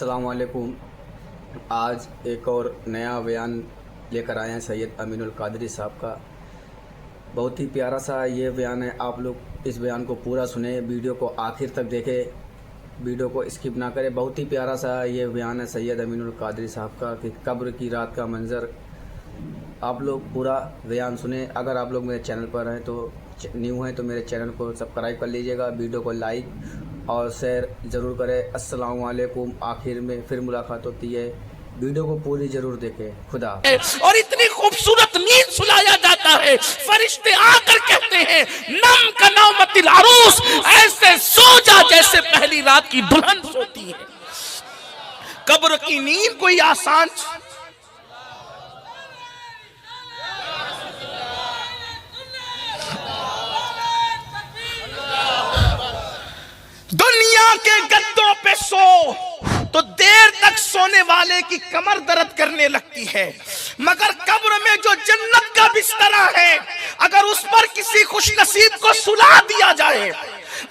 अस्सलाम वालेकुम। आज एक और नया बयान लेकर आए हैं सैयद अमीनुल कादरी साहब का। बहुत ही प्यारा सा ये बयान है। आप लोग इस बयान को पूरा सुने, वीडियो को आखिर तक देखें, वीडियो को स्किप ना करें। बहुत ही प्यारा सा ये बयान है सैयद अमीनुल कादरी साहब का कि कब्र की रात का मंज़र। आप लोग पूरा बयान सुने। अगर आप लोग मेरे चैनल पर हैं तो न्यू हैं तो मेरे चैनल को सब्सक्राइब कर लीजिएगा, वीडियो को लाइक और शेयर ज़रूर करें। अस्सलाम वालेकुम। आखिर में फिर मुलाकात होती है, वीडियो को पूरी जरूर देखें। खुदा। और इतनी खूबसूरत नींद सुलाया जाता है, फरिश्ते आकर कहते हैं नम का नौमतिल अरूस, ऐसे सो जा जैसे पहली रात की दुल्हन सोती है। कब्र की नींद कोई आसान दुनिया के गद्दों पे सो तो देर तक सोने वाले की कमर दर्द करने लगती है, मगर कब्र में जो जन्नत का बिस्तरा है, अगर उस पर किसी खुश नसीब को सुला दिया जाए,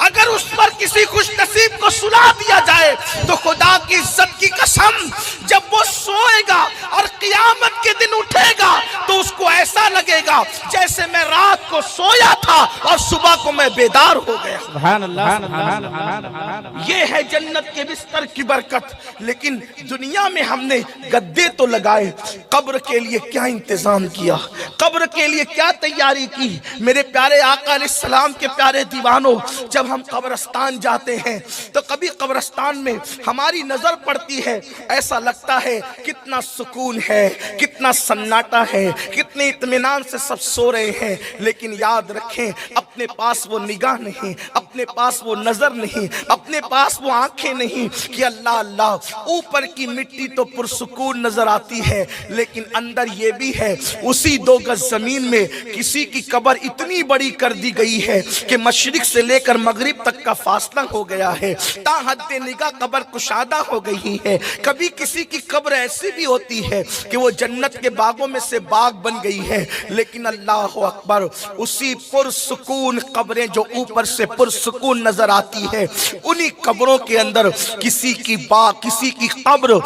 अगर उस पर किसी खुश नसीब को सुला दिया जाए तो खुदा की इज्जत की कसम, जब वो सोएगा और क़यामत के दिन उठेगा तो उसको ऐसा लगेगा जैसे मैं रात को सोया था और सुबह को मैं बेदार हो गया। सुभान अल्लाह, सुभान अल्लाह। ये है जन्नत के बिस्तर की बरकत। लेकिन दुनिया में हमने गद्दे तो लगाए, कब्र के लिए क्या इंतजाम किया, कब्र के लिए क्या तैयारी की। मेरे प्यारे आका अलैहिस्सलाम के प्यारे दीवानों, जब हम कब्रिस्तान जाते हैं तो कभी कब्रिस्तान में हमारी नजर पड़ती है, ऐसा लगता है कितना सुकून है, कितना सन्नाटा है, कितने इत्मीनान से सब सो रहे हैं। लेकिन याद रखें, अपने पास वो निगाह नहीं, अपने पास वो नजर नहीं, अपने पास वो आंखें नहीं कि अल्लाह अल्लाह। ऊपर की मिट्टी तो पुरसुकून नजर आती है, लेकिन अंदर ये भी है, उसी 2 गज जमीन में किसी की कब्र इतनी बड़ी कर दी गई है कि मशरिक से लेकर मगरिब तक का फासला हो गया है, ताहद्दे निगाह कब्र कुशादा हो गई है। कभी किसी की कब्र ऐसी भी होती है कि वो जन्नत के बागों में से बाग बन गई है। लेकिन अल्लाह अकबर, उसी पुरसुकून कब्रें जो ऊपर से पुरसुकून नजर आती है, उन्हीं कब्रों के अंदर किसी की किसी की कब्र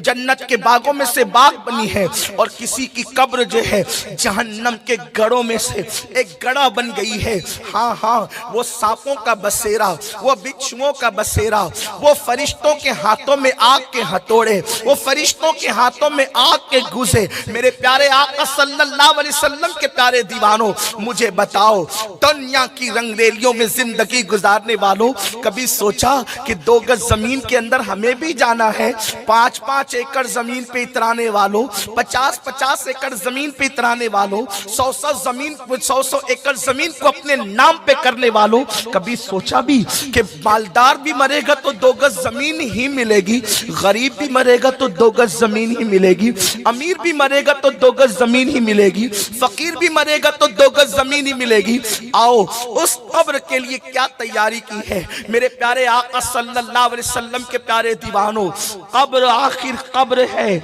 जन्नत के बागों में से बाग बनी है, और किसी की कब्र जो है जहन्नम के गढ़ों में से एक गड़ा बन गई है। हाँ हाँ, वो सांपों का बसेरा, वो बिच्छुओं का बसेरा, वो फरिश्तों के हाथों में आग के हथौड़े, वो फरिश्तों के हाथों में आग के गुजे। मेरे प्यारे आका सल्लल्लाहु अलैहि वसल्लम के प्यारे दीवानों, मुझे बताओ, दुनिया की रंगरेलियों में जिंदगी गुजारने वालों, कभी सोचा कि 2 गज जमीन के अंदर हमें भी जाना है? 5-5 एकड़ जमीन पे इतराने वालों, 50-50 एकड़ जमीन पे इतराने वालों, 100-100 एकड़ जमीन को अपने नाम पे करने वालों, कभी सोचा भी कि मालदार भी मरेगा तो 2 गज जमीन ही मिलेगी, गरीब भी मरेगा तो 2 गज जमीन ही मिलेगी, अमीर भी मरेगा तो 2 गज जमीन ही मिलेगी, फकीर भी मरेगा तो 2 गज जमीन ही मिलेगी। आओ, उस कब्र के लिए क्या तैयारी की है मेरे प्यारे आका सल्लल्लाहु अलैहि वसल्लम के प्यारे दीवानों। कब्र आखिर कब्र है,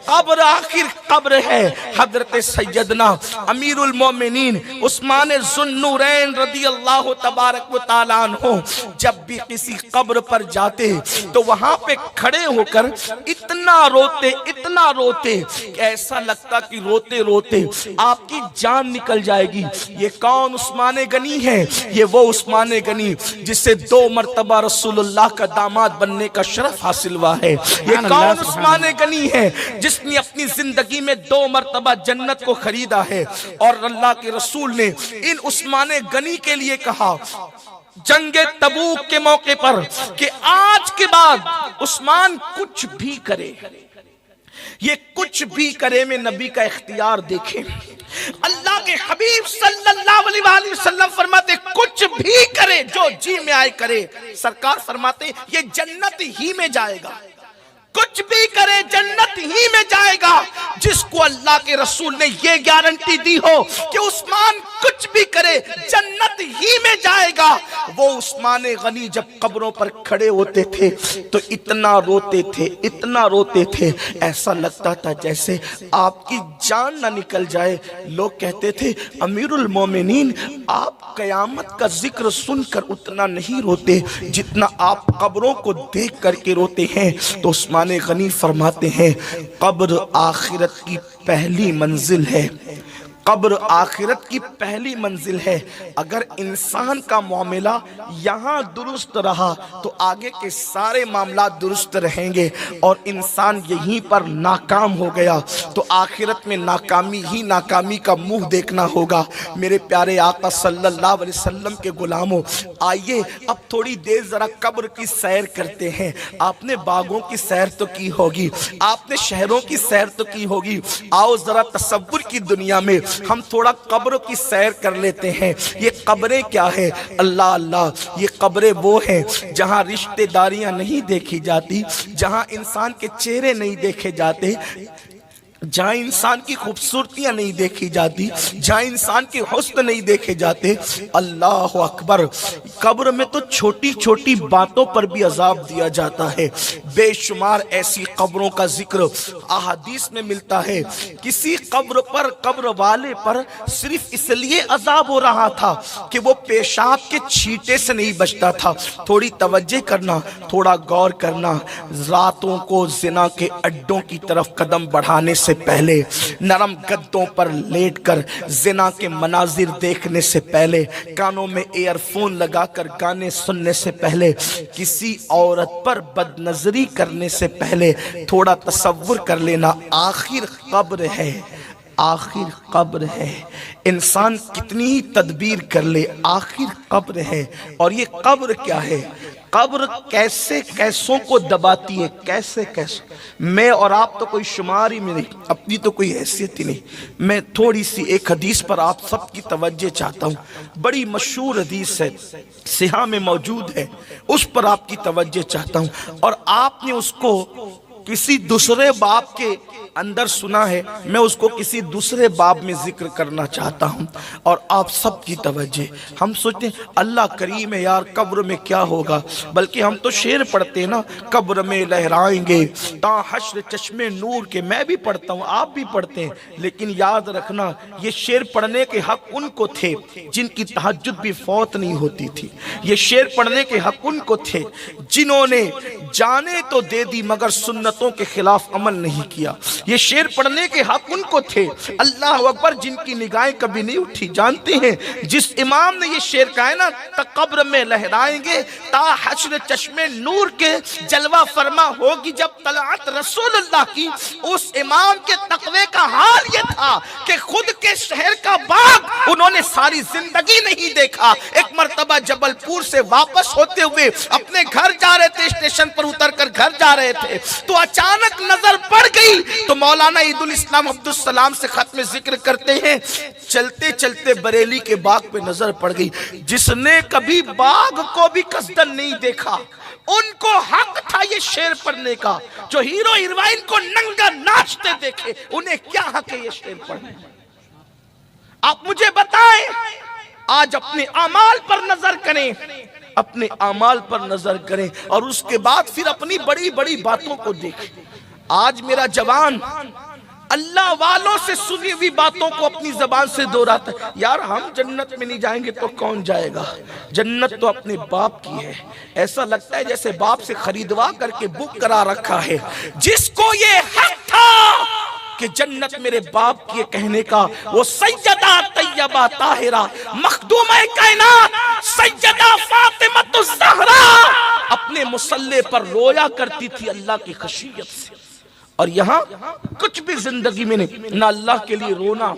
कब्र आखिर कब्र है। हजरत सैयदना अमीरुल मोमिनीन उस्मान ज़ुन्नूरैन रदियल्लाहु तबारक व तआला अन्हु जब भी किसी कब्र पर जाते तो वहां पे खड़े होकर इतना रोते कि ऐसा लगता कि रोते रोते आपकी जान निकल जाएगी। ये कौन उस्मान गनी है? ये वो उस्मान गनी जिससे 2 मरतबा रसूलुल्लाह का दामाद बनने का शरफ हासिल हुआ है। ये कौन उस्मान गनी है जिसने अपनी जिंदगी में 2 मरतबा जन्नत को खरीदा है? और अल्लाह के रसूल ने इन उस्मान गनी के लिए कहा जंगे तबूक के मौके पर कि आज के बाद उस्मान कुछ भी करे, ये कुछ भी करे में नबी का इख्तियार देखें। अल्लाह के हबीब सल्लल्लाहु अलैहि वसल्लम फरमाते कुछ भी करे, जो जी में आए करे। सरकार फरमाते ये जन्नत ही में जाएगा, कुछ भी करे जन्नत ही में जाएगा। जिसको अल्लाह के रसूल ने ये गारंटी दी हो कि उस्मान کچھ بھی کرے جنت ہی میں جائے گا۔ وہ عثمان غنی جب قبروں پر کھڑے ہوتے تھے تو اتنا روتے تھے، اتنا روتے تھے، ایسا لگتا تھا جیسے آپ کی جان نہ نکل جائے۔ لوگ کہتے تھے امیر المومنین آپ قیامت کا ذکر سن کر اتنا نہیں روتے جتنا آپ قبروں کو دیکھ کر کے روتے ہیں۔ تو عثمان غنی فرماتے ہیں قبر آخرت کی پہلی منزل ہے، قبر آخرت کی پہلی منزل ہے۔ اگر انسان کا معاملہ یہاں درست رہا تو آگے کے سارے معاملات درست رہیں گے، اور انسان یہیں پر ناکام ہو گیا تو آخرت میں ناکامی ہی ناکامی کا منہ دیکھنا ہوگا۔ میرے پیارے آقا صلی اللہ علیہ وسلم کے غلاموں، آئیے اب تھوڑی دیر ذرا قبر کی سیر کرتے ہیں۔ آپ نے باغوں کی سیر تو کی ہوگی، آپ نے شہروں کی سیر تو کی ہوگی، آؤ ذرا تصور کی دنیا میں ہم تھوڑا قبر کی سیر کر لیتے ہیں۔ یہ قبریں کیا ہے؟ اللہ اللہ، یہ قبریں وہ ہیں جہاں رشتہ داریاں نہیں دیکھی جاتی، جہاں انسان کے چہرے نہیں دیکھے جاتے، جہاں انسان کی خوبصورتیاں نہیں دیکھی جاتی، جہاں انسان کے حسن نہیں دیکھے جاتے۔ اللہ اکبر، قبر میں تو چھوٹی چھوٹی باتوں پر بھی عذاب دیا جاتا ہے۔ بے شمار ایسی قبروں کا ذکر احادیث میں ملتا ہے۔ کسی قبر پر، قبر والے پر صرف اس لیے عذاب ہو رہا تھا کہ وہ پیشاب کے چھینٹے سے نہیں بچتا تھا۔ تھوڑی توجہ کرنا، تھوڑا غور کرنا، راتوں کو زنا کے اڈوں کی طرف قدم بڑھانے سے پہلے، نرم گدوں پر لیٹ کر زنا کے مناظر دیکھنے سے پہلے، کانوں میں ایئر فون لگا کر گانے سننے سے پہلے، کسی عورت پر بد نظری کرنے سے پہلے تھوڑا تصور کر لینا آخر قبر ہے، آخر قبر ہے۔ انسان کتنی ہی تدبیر کر لے، آخر قبر ہے۔ اور یہ قبر کیا ہے؟ قبر کیسے کیسوں کو دباتی ہے، کیسے کیسوں۔ میں اور آپ تو کوئی شمار ہی میں نہیں، اپنی تو کوئی حیثیت ہی نہیں۔ میں تھوڑی سی ایک حدیث پر آپ سب کی توجہ چاہتا ہوں، بڑی مشہور حدیث ہے، صحیح میں موجود ہے، اس پر آپ کی توجہ چاہتا ہوں۔ اور آپ نے اس کو کسی دوسرے باب کے اندر سنا ہے، میں اس کو کسی دوسرے باب میں ذکر کرنا چاہتا ہوں، اور آپ سب کی توجہ۔ ہم سوچتے ہیں اللہ کریم ہے یار، قبر میں کیا ہوگا، بلکہ ہم تو شعر پڑھتے ہیں نا، قبر میں لہرائیں گے تا حشر چشم نور کے۔ میں بھی پڑھتا ہوں، آپ بھی پڑھتے ہیں، لیکن یاد رکھنا یہ شعر پڑھنے کے حق ان کو تھے جن کی تہجد بھی فوت نہیں ہوتی تھی۔ یہ شعر پڑھنے کے حق ان کو تھے جنہوں نے جانے تو دے دی مگر سنتوں کے خلاف عمل نہیں کیا۔ یہ شعر پڑھنے کے حق ان کو تھے، اللہ اکبر، جن کی نگاہیں کبھی نہیں اٹھی۔ جانتے ہیں جس امام نے یہ شعر کہا ہے نا، قبر میں لہرائیں گے تا حشر چشم نور کے، جلوہ فرما ہوگی جب طلعت رسول اللہ کی، اس امام کے تقوی کا حال یہ تھا کہ خود کے شہر کا باغ انہوں نے ساری زندگی نہیں دیکھا۔ ایک مرتبہ جبل پور سے واپس ہوتے ہوئے اپنے گھر جا رہے تھے، اسٹیشن پر اتر کر گھر جا رہے تھے، تو اچانک نظر پڑ گئی تو مولانا عید الاسلام عبدالسلام سے ختم ذکر کرتے ہیں، چلتے چلتے بریلی کے باغ پہ نظر پڑ گئی۔ جس نے کبھی باغ کو بھی قصدن نہیں دیکھا، ان کو حق تھا یہ شعر پڑھنے کا۔ جو ہیرو ہیروئن کو ننگا ناچتے دیکھے، انہیں کیا حق ہے یہ شعر پڑھنے؟ آپ مجھے بتائیں، آج اپنے اعمال پر نظر کریں، اپنے اعمال پر نظر کریں، اور اس کے بعد پھر اپنی بڑی بڑی باتوں کو دیکھیں۔ آج میرا جوان اللہ والوں سے سنی ہوئی باتوں کو اپنی زبان سے دہراتا ہے، یار ہم جنت میں نہیں جائیں گے تو کون جائے گا؟ جنت تو اپنے باپ کی ہے۔ ایسا لگتا ہے جیسے باپ سے خریدوا کر کے بک کرا رکھا ہے۔ جس کو یہ حق تھا کہ جنت میرے باپ کے کہنے کا، وہ سیدہ طیبہ طاہرہ مخدومہ کائنات سیدہ فاطمہ الزہرا اپنے مصلی پر رویا کرتی تھی اللہ کی خشیت سے۔ اور یہاں کچھ بھی زندگی میں نہیں، نہ اللہ کے لیے رونا،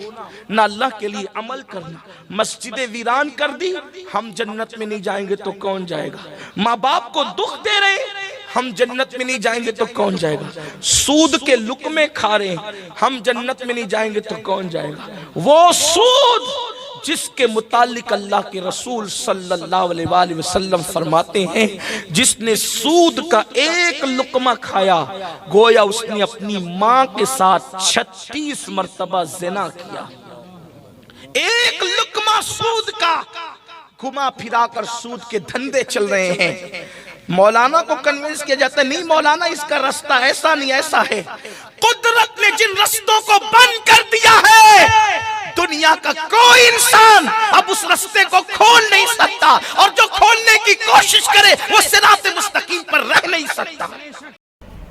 نہ اللہ کے لیے عمل کرنا۔ مسجد ویران کر دی، ہم جنت میں نہیں جائیں گے تو کون جائے گا؟ ماں باپ کو دکھ دے رہے، ہم جنت میں نہیں جائیں گے تو کون جائے گا؟ سود کے لقمے کھا رہے ہیں، ہم جنت میں نہیں جائیں گے تو کون جائے گا؟ وہ سود جس کے متعلق اللہ کے رسول صلی اللہ علیہ وآلہ وسلم فرماتے ہیں، جس نے سود کا ایک لقمہ کھایا گویا اس نے اپنی ماں کے ساتھ 36 مرتبہ زنا کیا۔ एक लुकमा सूद का घुमा फिरा कर सूद के धंधे चल रहे हैं। मौलाना को कन्विंस किया जाता है, नहीं मौलाना इसका रास्ता ऐसा नहीं ऐसा है। कुदरत ने जिन रास्तों को बंद कर दिया है, दुनिया का कोई इंसान अब उस रास्ते को खोल नहीं सकता, और जो खोलने की कोशिश करे वो सिरात मुस्तकीम पर रह नहीं सकता।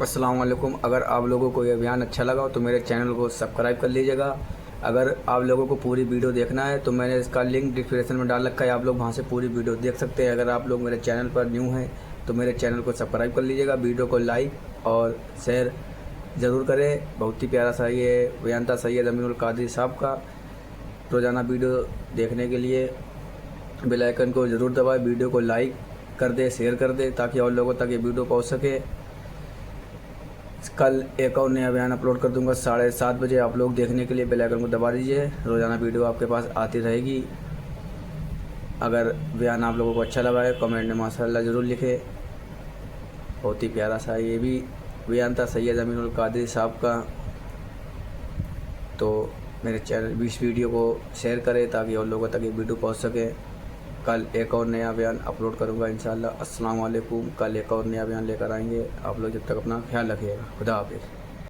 अस्सलाम वालेकुम। अगर आप लोगों को ये बयान अच्छा लगा तो मेरे चैनल को सब्सक्राइब कर लीजिएगा। अगर आप लोगों को पूरी वीडियो देखना है तो मैंने इसका लिंक डिस्क्रिप्शन में डाल रखा है, आप लोग वहां से पूरी वीडियो देख सकते हैं। अगर आप लोग मेरे चैनल पर न्यू हैं तो मेरे चैनल को सब्सक्राइब कर लीजिएगा, वीडियो को लाइक और शेयर ज़रूर करें। बहुत ही प्यारा सा ये बयान था सैयद अमीनुल कादरी साहब का। रोज़ाना वीडियो देखने के लिए बेल आइकन को ज़रूर दबाएं, वीडियो को लाइक कर दे, शेयर कर दे, ताकि और लोगों तक ये वीडियो पहुँच सके। कल एक और नया बयान अपलोड कर दूंगा 7:30 बजे। आप लोग देखने के लिए बेल आइकन को दबा दीजिए, रोज़ाना वीडियो आपके पास आती रहेगी। अगर बयान आप लोगों को अच्छा लगा है कमेंट में माशाअल्लाह ज़रूर लिखें। बहुत ही प्यारा सा ये भी बयान था सैयद अमीनुल कादरी साहब का। तो मेरे चैनल इस वीडियो को शेयर करें ताकि और लोगों तक ये वीडियो पहुंच सके। कल एक और नया बयान अपलोड करूंगा इंशाअल्लाह। अस्सलाम वालेकुम। कल एक और नया बयान लेकर आएंगे। आप लोग जब तक अपना ख्याल रखिएगा। खुदा हाफिज़।